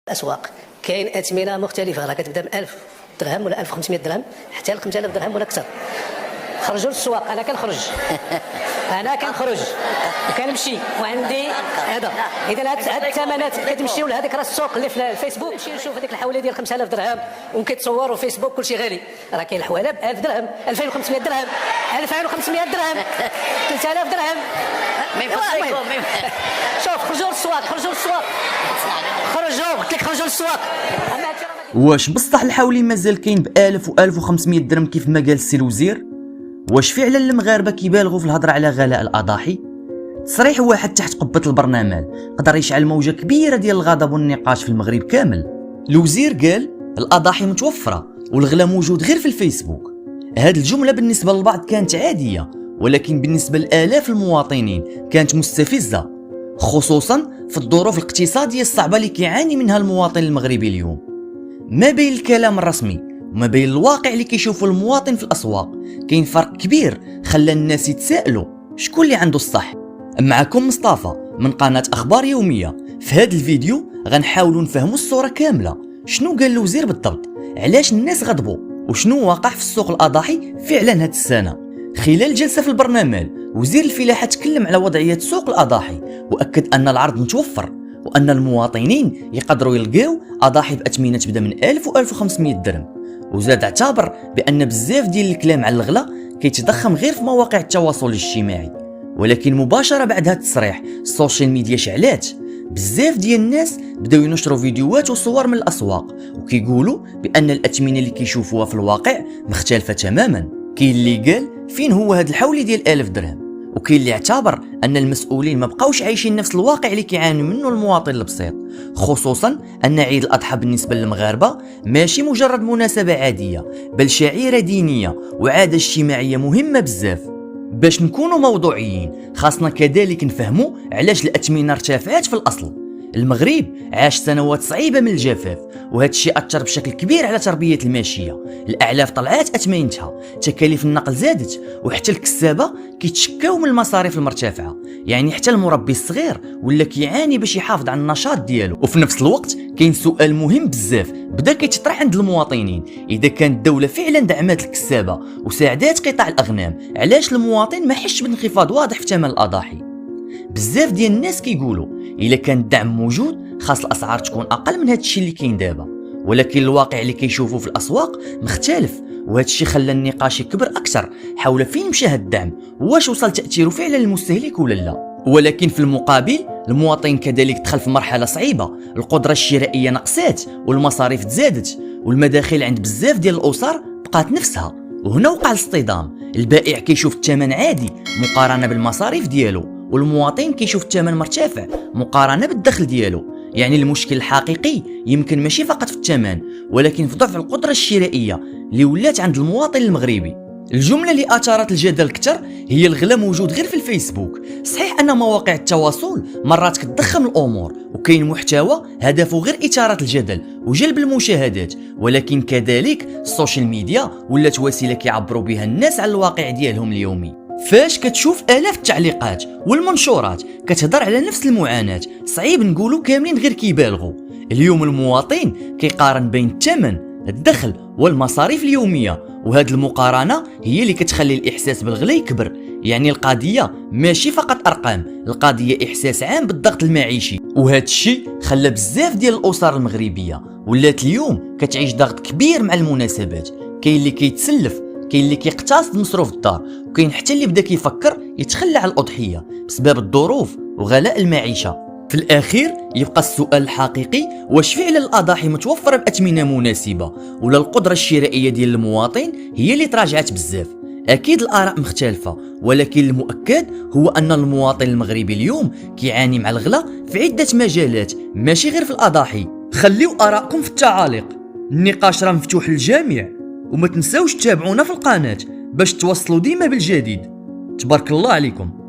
الاسواق كاين اثمنه مختلفه، راه كتبدا ب 1000 درهم ولا 1500 درهم حتى ل 5000 درهم ولا اكثر. خرجوا للسواق، انا كنخرج وكنمشي وعندي هذا. اذا هاد الثمنات كتمشيو لهذيك راه السوق اللي في الفيسبوك، نمشي نشوف هذيك الحواله ديال 5000 درهم وكيتصوروا فيسبوك كلشي غالي. راه كاين الحواله ب 1000 درهم، 2500 درهم، 2500 درهم، 3000 درهم. شوف خرجوا للسواق، قلت لك خرجوا للسواق. واش بصح الحولي مازال كاين ب 1000 و 1500 درهم كيف ما قال السي الوزير؟ واش فعلا المغاربه كيبالغوا في الهضره على غلاء الاضاحي؟ تصريح واحد تحت قبه البرنامج قدر يشعل موجه كبيره ديال الغضب والنقاش في المغرب كامل. الوزير قال الاضاحي متوفره والغلا موجود غير في الفيسبوك. هذه الجمله بالنسبه للبعض كانت عاديه، ولكن بالنسبه لالاف المواطنين كانت مستفزه، خصوصا في الظروف الاقتصاديه الصعبه اللي كيعاني منها المواطن المغربي اليوم. ما بين الكلام الرسمي وما بين الواقع اللي كيشوفه المواطن في الاسواق كاين فرق كبير خلى الناس يتساءلوا شكون اللي عنده الصح. معكم مصطفى من قناه اخبار يوميه. في هذا الفيديو غنحاولوا نفهموا الصوره كامله، شنو قال الوزير بالضبط، علاش الناس غضبوا، وشنو واقع في السوق الاضاحي فعلا هذه السنه. خلال جلسه في البرنامج وزير الفلاحه تكلم على وضعيه سوق الاضاحي واكد ان العرض متوفر وان المواطنين يقدروا يلقاو اضاحي باثمنه تبدا من 1000 و 1500 درهم، وزاد اعتبر بان بزاف ديال الكلام على الغلا كيتضخم غير في مواقع التواصل الاجتماعي. ولكن مباشره بعد هذا التصريح السوشيال ميديا شعلات، بزاف ديال الناس بداو ينشروا فيديوهات وصور من الاسواق وكيقولوا بان الاثمنه اللي كيشوفوها في الواقع مختلفه تماما. كاين اللي قال فين هو هذا الحولي ديال 1000 درهم، وكاين اللي اعتبر ان المسؤولين ما بقاوش عايشين نفس الواقع اللي كيعاني منه المواطن البسيط، خصوصا ان عيد الاضحى بالنسبه للمغاربه ماشي مجرد مناسبه عاديه، بل شعيره دينيه وعاده اجتماعيه مهمه بزاف. باش نكونوا موضوعيين خاصنا كذلك نفهموا علاش الاثمنه ارتفعت في الاصل. المغرب عاش سنوات صعيبه من الجفاف، وهذا الشيء اثر بشكل كبير على تربيه الماشيه. الاعلاف طلعات اثمنتها، تكاليف النقل زادت، وحتى الكسابه كيتشكاو من المصاريف المرتفعه. يعني حتى المربي الصغير ولا كيعاني باش يحافظ على النشاط ديالو. وفي نفس الوقت كاين سؤال مهم بزاف بدا كيتطرح عند المواطنين، اذا كانت الدوله فعلا دعمات الكسابه وساعدات قطاع الاغنام، علاش المواطن ما حسش بانخفاض واضح في ثمن الاضاحي؟ بزاف ديال الناس كيقولوا الا كان الدعم موجود خاص الاسعار تكون اقل من هذا الشيء اللي كاين دابا، ولكن الواقع اللي كيشوفوه في الاسواق مختلف، وهذا الشيء خلى النقاش يكبر اكثر حول فين مشى هذا الدعم، واش وصل تاثيره فعلا للمستهلك ولا لا. ولكن في المقابل المواطن كذلك دخل في مرحله صعيبه، القدره الشرائيه نقصات والمصاريف تزادت والمداخل عند بزاف ديال الاسر بقات نفسها. وهنا وقع الاصطدام، البائع كيشوف الثمن عادي مقارنه بالمصاريف ديالو، والمواطن كيشوف الثمن مرتفع مقارنه بالدخل ديالو. يعني المشكل الحقيقي يمكن ماشي فقط في الثمن، ولكن في ضعف القدره الشرائيه اللي ولات عند المواطن المغربي. الجمله اللي اثارت الجدل اكثر هي الغلا موجود غير في الفيسبوك. صحيح ان مواقع التواصل مرات كتضخم الامور وكاين محتوى هدفه غير اثاره الجدل وجلب المشاهدات، ولكن كذلك السوشيال ميديا ولات وسيله كيعبروا بها الناس على الواقع ديالهم اليومي. فاش كتشوف آلاف التعليقات والمنشورات كتهضر على نفس المعاناة، صعيب نقولوا كاملين غير كيبالغوا. اليوم المواطن كيقارن بين الثمن، الدخل والمصاريف اليومية، وهذه المقارنة هي اللي كتخلي الإحساس بالغلا يكبر. يعني القضية ماشي فقط أرقام، القضية إحساس عام بالضغط المعيشي، وهذا الشيء خلى بزاف ديال الأسر المغربية ولات اليوم كتعيش ضغط كبير مع المناسبات. كاين اللي كيتسلف، كاين اللي كيقتصد مصروف الدار، وكاين حتى اللي بدا كيفكر يتخلى على الأضحية بسبب الظروف وغلاء المعيشة. في الأخير يبقى السؤال الحقيقي، واش فعلا الأضاحي متوفرة بأثمنة مناسبة ولا القدرة الشرائية ديال المواطن هي اللي تراجعت بزاف؟ أكيد الآراء مختلفة، ولكن المؤكد هو أن المواطن المغربي اليوم كيعاني مع الغلا في عدة مجالات ماشي غير في الأضاحي. خليو آراءكم في التعاليق، النقاش راه مفتوح للجميع، وما تنساوش تتابعونا في القناة باش توصلوا ديما بالجديد. تبارك الله عليكم.